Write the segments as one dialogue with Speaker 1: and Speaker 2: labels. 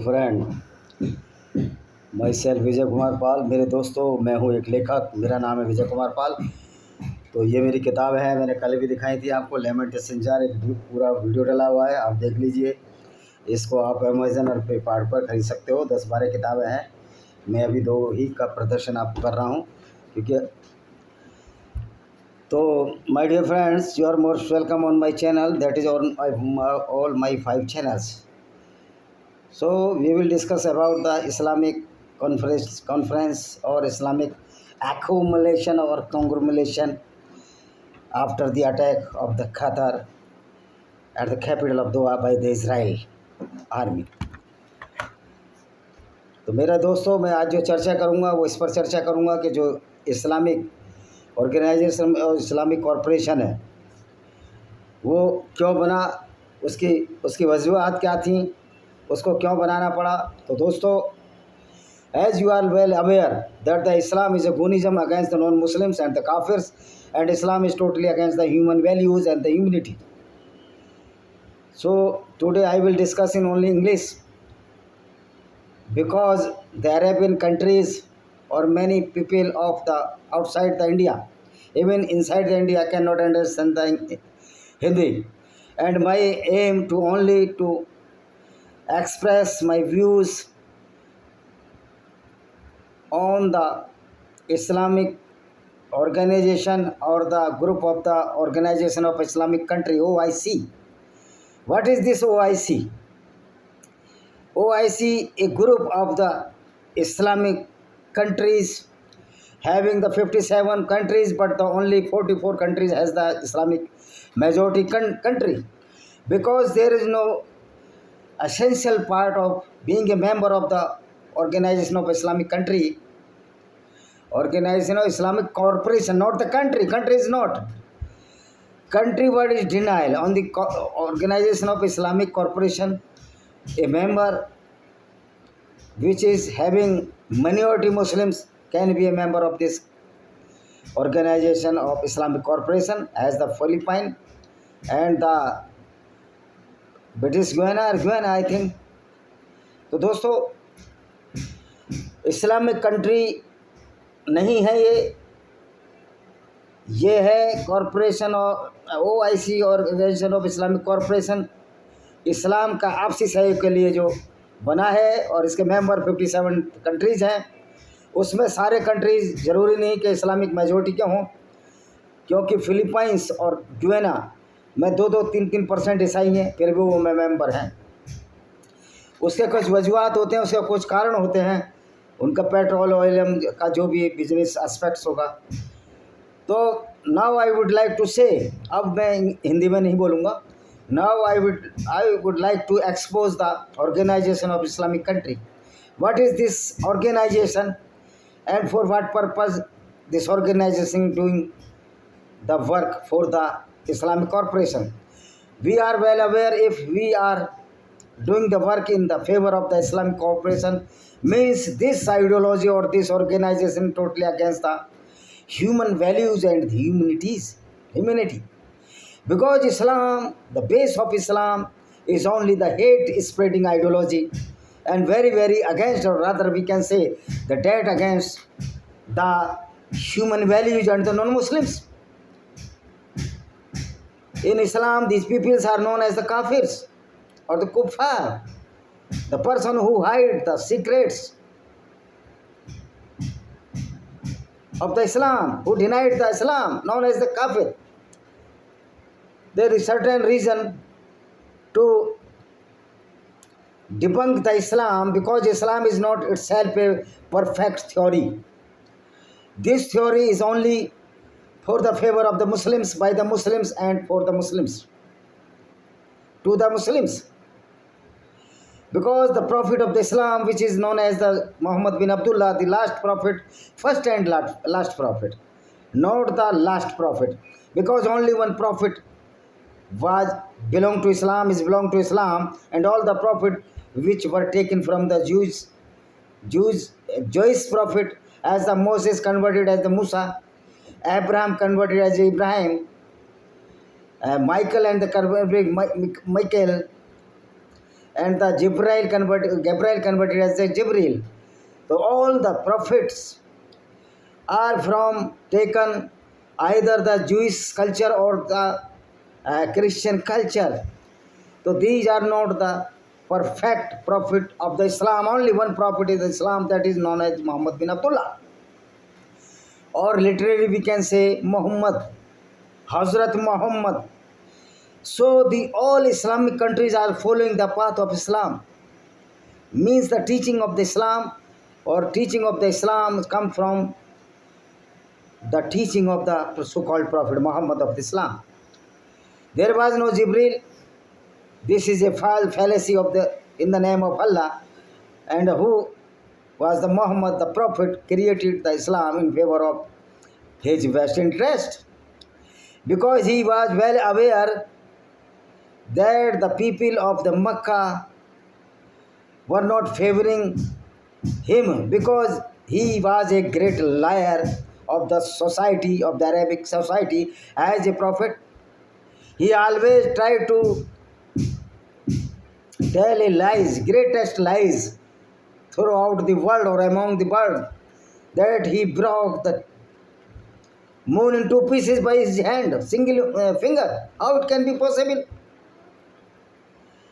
Speaker 1: Friend, my self Vijay Kumar Pal. मेरे दोस्तों, मैं हूँ एक लेखक, मेरा नाम है विजय कुमार पाल। तो ये मेरी किताब है, मैंने कल भी दिखाई थी आपको, लेमेंटेशन जार। एक पूरा वीडियो डला हुआ है, आप देख लीजिए। इसको आप अमेज़न और फ्लिपकार्ट पर खरीद सकते हो। 10-12 किताबें हैं। मैं अभी 2 ही का प्रदर्शन आपको कर रहा हूँ, क्योंकि तो my dear friends, you are most welcome on my channel, that is all my 5 channels. So we will discuss about the Islamic conference or Islamic accumulation or conglomeration after the attack of the Qatar at the capital of Doha by the Israel army. तो मेरा दोस्तों, मैं आज जो चर्चा करूँगा वो इस पर चर्चा करूँगा कि जो इस्लामिक ऑर्गेनाइजेशन और इस्लामिक कॉरपोरेशन है वो क्यों बना, उसकी वजूहत क्या थी, उसको क्यों बनाना पड़ा। तो दोस्तों, as you are well aware that the Islam is a गुनिज्म against the non Muslims and the काफिर्स, and Islam is totally against the human values and the humanity. So today I will discuss in only English, because the Arabian countries or many people of the outside the India, even inside the India, cannot understand the Hindi, and my aim to only to express my views on the Islamic organization or the group of the Organization of Islamic Country, OIC. What is this OIC? OIC, a group of the Islamic countries, having the 57 countries, but the only 44 countries has the Islamic majority country, because there is no essential part of being a member of the Organization of Islamic Country, Organization of Islamic Corporation, not the country. Country is not. Country word is denial. On the Organization of Islamic Corporation, a member which is having minority Muslims can be a member of this Organization of Islamic Corporation, as the Philippines and the British Guiana, I think. तो दोस्तों, Islamic country नहीं है ये है corporation और OIC, organisation of Islamic corporation, इस्लाम का आपसी सहयोग के लिए जो बना है, और इसके मेंबर 57 कंट्रीज़ हैं। उसमें सारे कंट्रीज़ ज़रूरी नहीं कि इस्लामिक मेजॉरिटी के हों, क्योंकि फिलीपाइंस और गुयाना में 2-2, 3-3% ईसाई हैं, फिर भी वो मेंबर हैं। उसके कुछ वजूहत होते हैं, उसके कुछ कारण होते हैं, उनका पेट्रोल ऑयल का जो भी बिजनेस एस्पेक्ट्स होगा। तो now I would like to say, अब मैं हिंदी में नहीं बोलूँगा, now I would like to expose the organisation of Islamic country. What is this organisation and for what purpose this organisation doing the work for the Islamic Corporation. We are well aware, if we are doing the work in the favor of the Islamic Corporation, means this ideology or this organization totally against the human values and humanity. Because Islam, the base of Islam is only the hate spreading ideology, and very, very against, or rather we can say the dead against the human values and the non-Muslims. In Islam, these peoples are known as the kafirs or the kuffar, the person who hide the secrets of the Islam, who denied the Islam, known as the kafir. There is certain reason to debunk the Islam, because Islam is not itself a perfect theory. This theory is only for the favor of the Muslims, by the Muslims, and for the Muslims, to the Muslims. Because the Prophet of the Islam, which is known as the Muhammad bin Abdullah, the last prophet, first and last prophet, not the last prophet, because only one prophet was belong to Islam, is belong to Islam, and all the prophet which were taken from the Jewish prophet, as the Moses converted as the Musa, Abraham converted as Ibrahim, Michael and the converted Michael, and the Gabriel converted as the Jibril. So all the prophets are from taken either the Jewish culture or the Christian culture. So these are not the perfect prophet of the Islam. Only one prophet is Islam, that is known as Muhammad bin Abdullah. Or literally we can say Muhammad, Hazrat Muhammad. So the all Islamic countries are following the path of Islam. Means the teaching of the Islam or teaching of the Islam come from the teaching of the so-called Prophet Muhammad of Islam. There was no Jibril. This is a fallacy of in the name of Allah. And who was the Muhammad, the Prophet, created the Islam in favor of his best interest. Because he was well aware that the people of the Makkah were not favoring him, because he was a great liar of the society, of the Arabic society. As a prophet, he always tried to tell a lies, greatest lies throughout the world or among the world, that he broke the moon in two pieces by his hand, single finger. How it can be possible?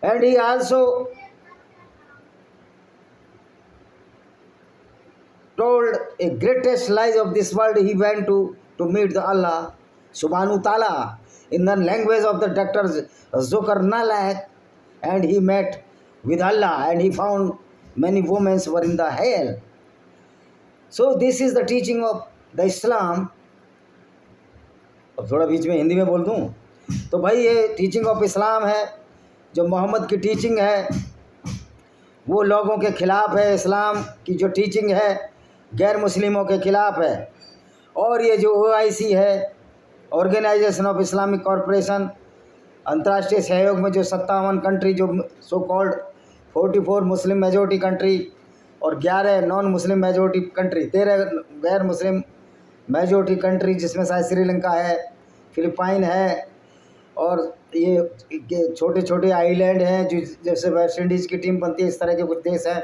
Speaker 1: And he also told a greatest lies of this world. He went to meet the Allah Subhanahu Ta'ala in the language of the Dr. Zukar Nalaik, and he met with Allah and he found many women were in the hell. So this is the teaching of the Islam. अब थोड़ा बीच में हिंदी में बोल दूँ तो भाई ये teaching of Islam है, जो मोहम्मद की टीचिंग है वो लोगों के ख़िलाफ़ है। इस्लाम की जो टीचिंग है गैर मुस्लिमों के ख़िलाफ़ है। और ये जो OIC है, ऑर्गेनाइजेशन ऑफ इस्लामिक कॉरपोरेशन, अंतर्राष्ट्रीय सहयोग में जो 57 कंट्री, जो so called 44 Muslim majority country और 11 नॉन मुस्लिम मेजॉरिटी कंट्री, 13 गैर मुस्लिम मेजॉरिटी कंट्री, जिसमें शायद श्रीलंका है, फिलिपाइन है और ये छोटे छोटे आइलैंड हैं जो जैसे वेस्ट इंडीज़ की टीम बनती है, इस तरह के कुछ देश हैं।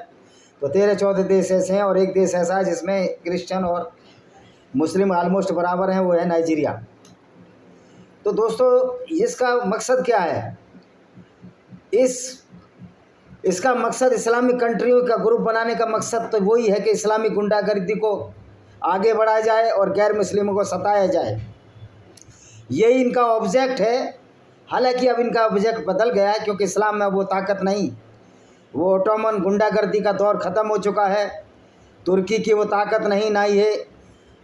Speaker 1: तो 13-14 देश ऐसे हैं और एक देश ऐसा है जिसमें क्रिश्चियन और मुस्लिम ऑलमोस्ट बराबर हैं, वो है नाइजीरिया। तो दोस्तों इसका मकसद क्या है? इसका मकसद इस्लामिक कंट्रियों का ग्रुप बनाने का मकसद तो वही है कि इस्लामिक गुंडागर्दी को आगे बढ़ाया जाए और गैर मुस्लिमों को सताया जाए। यही इनका ऑब्जेक्ट है। हालांकि अब इनका ऑब्जेक्ट बदल गया है, क्योंकि इस्लाम में वो ताकत नहीं, वो ओटोमन गुंडागर्दी का दौर ख़त्म हो चुका है। तुर्की की वो ताकत नहीं, ना ये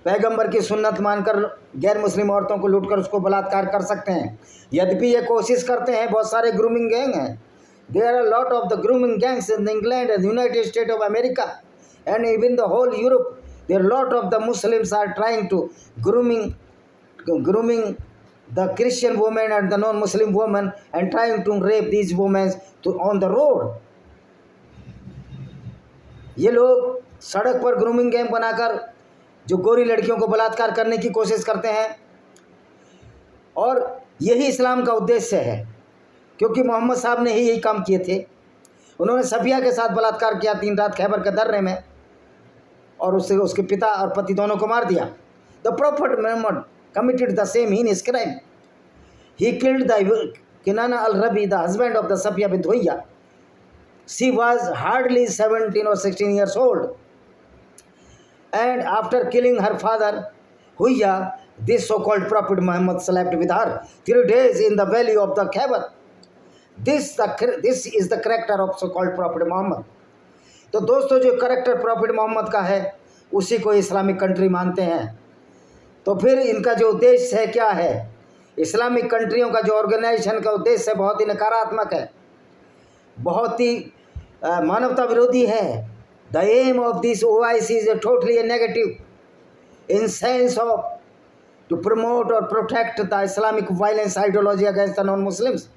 Speaker 1: पैगंबर की सुन्नत मानकर गैर मुस्लिम औरतों को लूटकर उसको बलात्कार कर सकते हैं। यद्यपि ये कोशिश करते हैं, बहुत सारे ग्रूमिंग गैंग हैं। There are lot of the grooming gangs in England and United State of America and even the whole Europe. There lot of the Muslims are trying to grooming the Christian women and the non-Muslim women and trying to rape these women on the road. ये लोग सड़क पर grooming gang बनाकर जो गोरी लड़कियों को बलात्कार करने की कोशिश करते हैं, और यही इस्लाम का उद्देश्य है, क्योंकि मोहम्मद साहब ने ही यही काम किए थे। उन्होंने सफिया के साथ बलात्कार किया 3 रात खैबर के दर्रे में, और उसके पिता और पति दोनों को मार दिया। The prophet Mohammad committed the same heinous crime. He killed the Kinana al-Rabi, the husband of the Safiya bint Huyya. She was hardly 17 or 16 years old. And after killing her father, Huyya, this so-called Prophet Muhammad slept with her 3 days in the valley of the Khyber. This is the character of so-called Prophet Muhammad. तो दोस्तों जो character profit Mohammad का है उसी को Islamic country मानते हैं। तो फिर इनका जो उद्देश्य है क्या है? इस्लामिक कंट्रियों का जो ऑर्गेनाइजेशन का उद्देश्य है बहुत ही नकारात्मक है, बहुत ही मानवता विरोधी है। The aim of this OIC is totally negative in sense of to promote और protect the Islamic violence ideology against the non Muslims.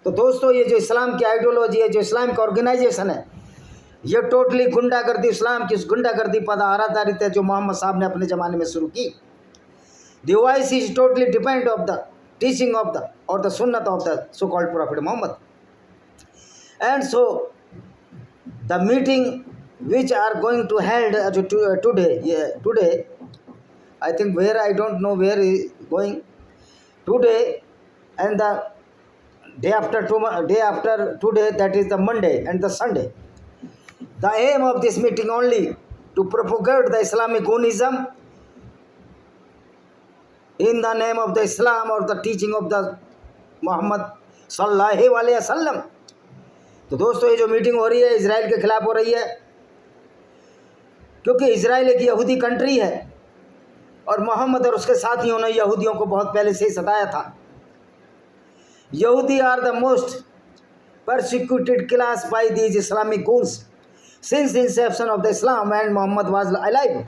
Speaker 1: तो दोस्तों ये जो इस्लाम की आइडियोलॉजी है, जो इस्लाम का ऑर्गेनाइजेशन है, ये टोटली गुंडागर्दी, इस्लाम की उस गुंडागर्दी पर आधारित है जो मोहम्मद साहब ने अपने ज़माने में शुरू की। The OIC is totally dependent of the teaching of the or the sunnah of the so-called Prophet Muhammad. And so the meeting which are going to held today, I think where, I don't know where is going today, and the day after today, that is the Monday and the Sunday. The aim of this meeting only to propagate the Islamic Unism in the name of the Islam or the teaching of the Muhammad सल्लल्लाहु अलैहि वसल्लम। तो दोस्तों, ये जो meeting हो रही है इजराइल के खिलाफ हो रही है, क्योंकि इजराइल एक यहूदी कंट्री है और मोहम्मद और उसके साथियों ने यहूदियों को बहुत पहले से ही सताया था। यहूदी are the most persecuted class by these Islamic ghouls since the inception of the Islam and Muhammad was alive.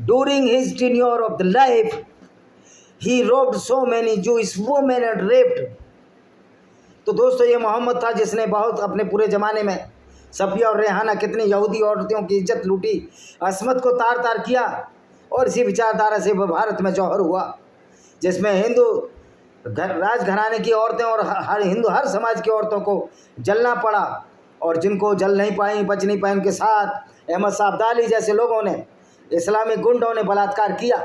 Speaker 1: During his tenure of the life, he robbed so many Jewish women and raped. तो दोस्तों, ये मोहम्मद था जिसने बहुत अपने पूरे ज़माने में सफिया और रेहाना कितनी यहूदी औरतों की इज्जत लूटी, असमत को तार तार किया, और इसी विचारधारा से भारत में जौहर हुआ, जिसमें हिंदू राजघराने की औरतें और हर समाज की औरतों को जलना पड़ा, और जिनको जल नहीं पाई, बच नहीं पाई, उनके साथ अहमद साहबदाली जैसे लोगों ने, इस्लामिक गुंडों ने बलात्कार किया।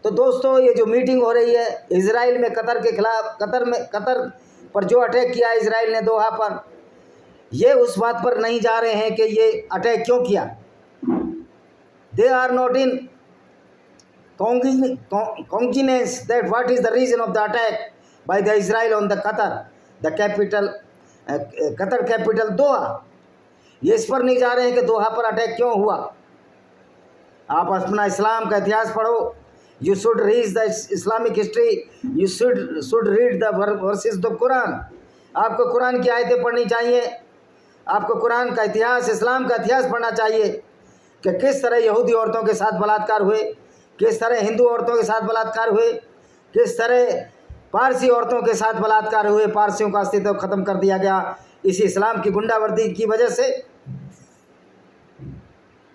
Speaker 1: तो दोस्तों, ये जो मीटिंग हो रही है इजराइल में कतर के खिलाफ, कतर पर जो अटैक किया इजराइल ने दोहा पर, ये उस बात पर नहीं जा रहे हैं कि ये अटैक क्यों किया। They are not in cognizance that what is the reason of the attack by the Israel on the Qatar capital Doha। ये इस पर नहीं जा रहे हैं कि दोहा पर अटैक क्यों हुआ। आप अपना इस्लाम का इतिहास पढ़ो, you should read the Islamic history, you should read the verses of the Quran। आपको कुरान की आयतें पढ़नी चाहिए, आपको कुरान का इतिहास, इस्लाम का इतिहास पढ़ना चाहिए कि किस तरह यहूदी औरतों के साथ बलात्कार हुए, किस तरह हिंदू औरतों के साथ बलात्कार हुए, किस तरह पारसी औरतों के साथ बलात्कार हुए। पारसियों का अस्तित्व खत्म कर दिया गया इसी इस्लाम की गुंडावर्दी की वजह से।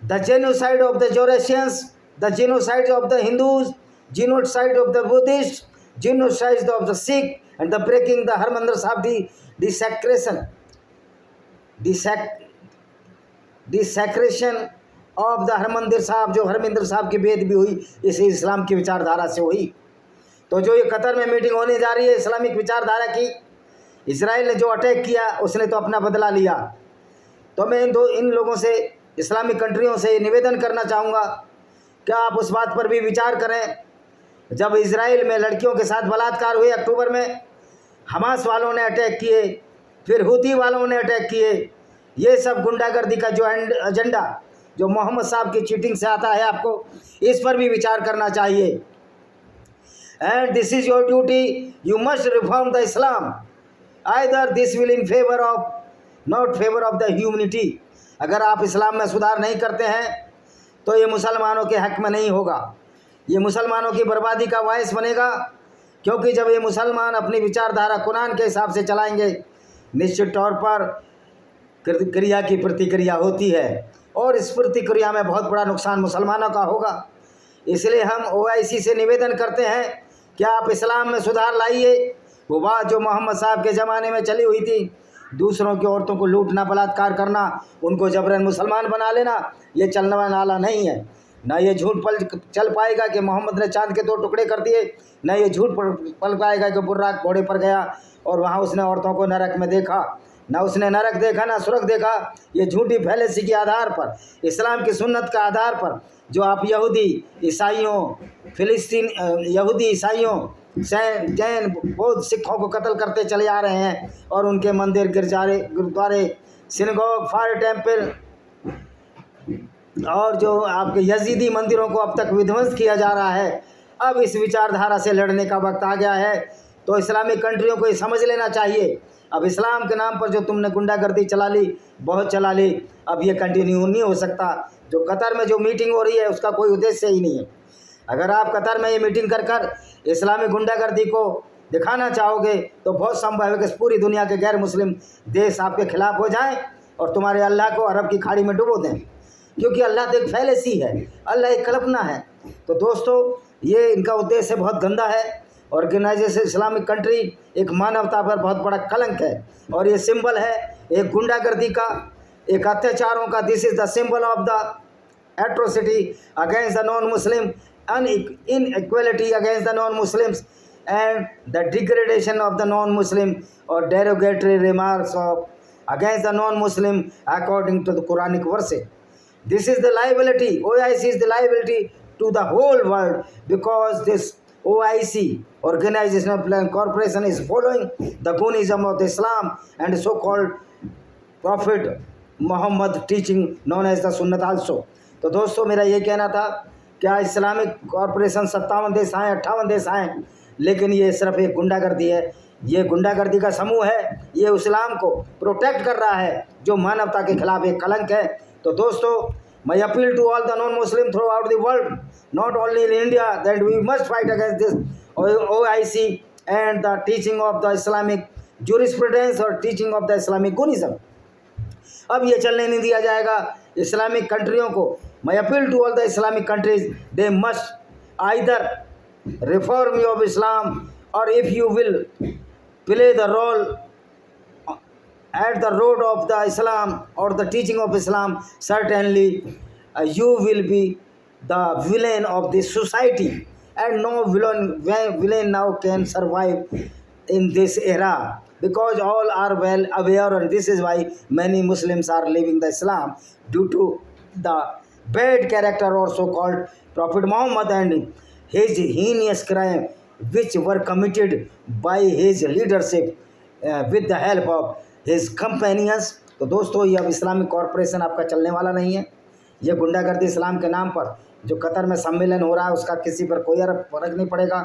Speaker 1: The genocide of the Zoroastrians, the genocide of the Hindus, genocide of the Buddhist, genocide of the Sikh and the breaking the Harmandir Sahib desecration of the Harmandir साहब, जो हरमंदिर साहब की बेद भी हुई इसी इस्लाम की विचारधारा से हुई। तो जो ये कतर में मीटिंग होने जा रही है इस्लामिक विचारधारा की, इजराइल ने जो अटैक किया उसने तो अपना बदला लिया। तो मैं इन लोगों से, इस्लामिक कंट्रियों से निवेदन करना चाहूँगा कि आप उस बात पर भी विचार करें, जब इजराइल में लड़कियों के साथ बलात्कार हुए अक्टूबर में, हमास वालों ने अटैक किए, फिर हुती वालों ने अटैक किए, ये सब गुंडागर्दी का जो एजेंडा जो मोहम्मद साहब की चीटिंग से आता है, आपको इस पर भी विचार करना चाहिए। And this is your duty, you must reform the Islam, either this will in favour of not favour of the humanity. अगर आप इस्लाम में सुधार नहीं करते हैं तो ये मुसलमानों के हक में नहीं होगा, ये मुसलमानों की बर्बादी का बायस बनेगा, क्योंकि जब ये मुसलमान अपनी विचारधारा कुरान के हिसाब से चलाएंगे, निश्चित तौर पर क्रिया की प्रतिक्रिया होती है, और इस प्रतिक्रिया में बहुत बड़ा नुकसान मुसलमानों का होगा। इसलिए हम OIC से निवेदन करते हैं कि आप इस्लाम में सुधार लाइए। वो बात जो मोहम्मद साहब के ज़माने में चली हुई थी, दूसरों की औरतों को लूटना, बलात्कार करना, उनको जबरन मुसलमान बना लेना, ये चलने वाला नहीं है। ना ये झूठ चल पाएगा कि मोहम्मद ने चांद के 2 टुकड़े कर दिए, ना ये झूठ पल पाएगा कि बुर्राक घोड़े पर गया और वहाँ उसने औरतों को नरक में देखा। ना उसने नरक देखा, ना स्वर्ग देखा। ये झूठी फैलेसी के आधार पर, इस्लाम की सुन्नत का आधार पर जो आप यहूदी ईसाइयों, फिलिस्तीन यहूदी ईसाइयों, जैन, बौद्ध, सिखों को कत्ल करते चले आ रहे हैं, और उनके मंदिर, गिरजारे, गुरुद्वारे, सिनेगोग, फायर टेम्पल और जो आपके यजीदी मंदिरों को अब तक विध्वंस किया जा रहा है। अब इस विचारधारा से लड़ने का वक्त आ गया है। तो इस्लामिक कंट्रियों को ये समझ लेना चाहिए, अब इस्लाम के नाम पर जो तुमने गुंडागर्दी चला ली, बहुत चला ली, अब ये कंटिन्यू नहीं हो सकता। जो कतर में जो मीटिंग हो रही है उसका कोई उद्देश्य ही नहीं है। अगर आप कतर में ये मीटिंग कर इस्लामी गुंडागर्दी को दिखाना चाहोगे तो बहुत संभव है कि पूरी दुनिया के गैर मुस्लिम देश आपके खिलाफ हो जाएं और तुम्हारे अल्लाह को अरब की खाड़ी में डुबो दें, क्योंकि अल्लाह तो एक फैलेसी है, अल्लाह एक कल्पना है। तो दोस्तों, ये इनका उद्देश्य बहुत गंदा है ऑर्गेनाइजेशन इस्लामिक कंट्री एक मानवता पर बहुत बड़ा कलंक है और ये सिंबल है एक गुंडागर्दी का, एक अत्याचारों का। This is the symbol of the atrocity against the non Muslim, inequality against the non-Muslims and the degradation of the non-Muslim or derogatory remarks of against the non-Muslim according to the Quranic verses. This is the liability. OIC is the liability to the whole world because this OIC, Organizational Plan Corporation, is following the Gunism of Islam and so-called Prophet Muhammad teaching known as the Sunnat also. तो दोस्तों मेरा ये कहना था, क्या Islamic corporation 57 देश आए, 58 देश आए, लेकिन ये सिर्फ एक गुंडागर्दी है, ये गुंडागर्दी का समूह है, ये इस्लाम को प्रोटेक्ट कर रहा है जो मानवता के खिलाफ एक कलंक है। तो दोस्तों मैं appeal to all the non Muslim throughout the world, not only in India, that we must fight against this OIC and the teaching of the Islamic jurisprudence और टीचिंग ऑफ द इस्लामिक गुनिज्म। अब ये चलने नहीं दिया जाएगा Islamic कंट्रियों को। मैं appeal to all the Islamic countries, they must either reform of Islam और if you will play the role at the road of the Islam or the teaching of Islam, certainly you will be the villain of this society, and no villain now can survive in this era because all are well aware, and this is why many Muslims are leaving the Islam due to the bad character or so-called Prophet Muhammad and his heinous crime which were committed by his leadership with the help of his companions. तो दोस्तों ये अब Islamic corporation आपका चलने वाला नहीं है। ये गुंडागर्दी इस्लाम के नाम पर जो कतर में सम्मेलन हो रहा है उसका किसी पर कोई फर्क नहीं पड़ेगा।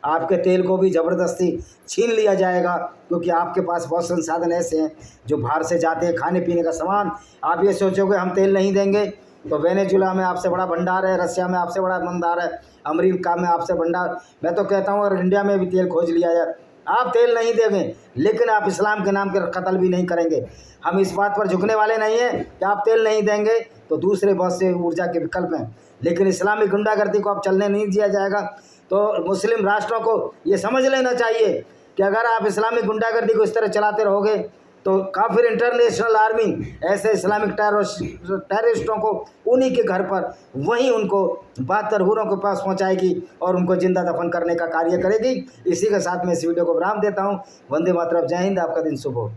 Speaker 1: आपके तेल को भी ज़बरदस्ती छीन लिया जाएगा क्योंकि आपके पास बहुत संसाधन ऐसे हैं जो बाहर से जाते हैं, खाने पीने का सामान। आप ये सोचोगे हम तेल नहीं देंगे, तो वेनेजुला में आपसे बड़ा भंडार है, रशिया में आपसे बड़ा भंडार है, अमेरिका में आपसे भंडार। मैं तो कहता हूँ अगर इंडिया में भी तेल खोज लिया जाए, आप तेल नहीं देंगे लेकिन आप इस्लाम के नाम के कत्ल भी नहीं करेंगे। हम इस बात पर झुकने वाले नहीं हैं कि आप तेल नहीं देंगे तो दूसरे बहुत से ऊर्जा के विकल्प हैं, लेकिन इस्लामी गुंडागर्दी को अब चलने नहीं दिया जाएगा। तो मुस्लिम राष्ट्रों को ये समझ लेना चाहिए कि अगर आप इस्लामिक गुंडागर्दी को इस तरह चलाते रहोगे तो काफिर इंटरनेशनल आर्मी ऐसे इस्लामिक टेररिस्टों को उन्हीं के घर पर वहीं उनको 72 हूरों के पास पहुंचाएगी और उनको जिंदा दफन करने का कार्य करेगी। इसी के साथ मैं इस वीडियो को विराम देता हूं। वंदे मातरम, जय हिंद, आपका दिन शुभ हो।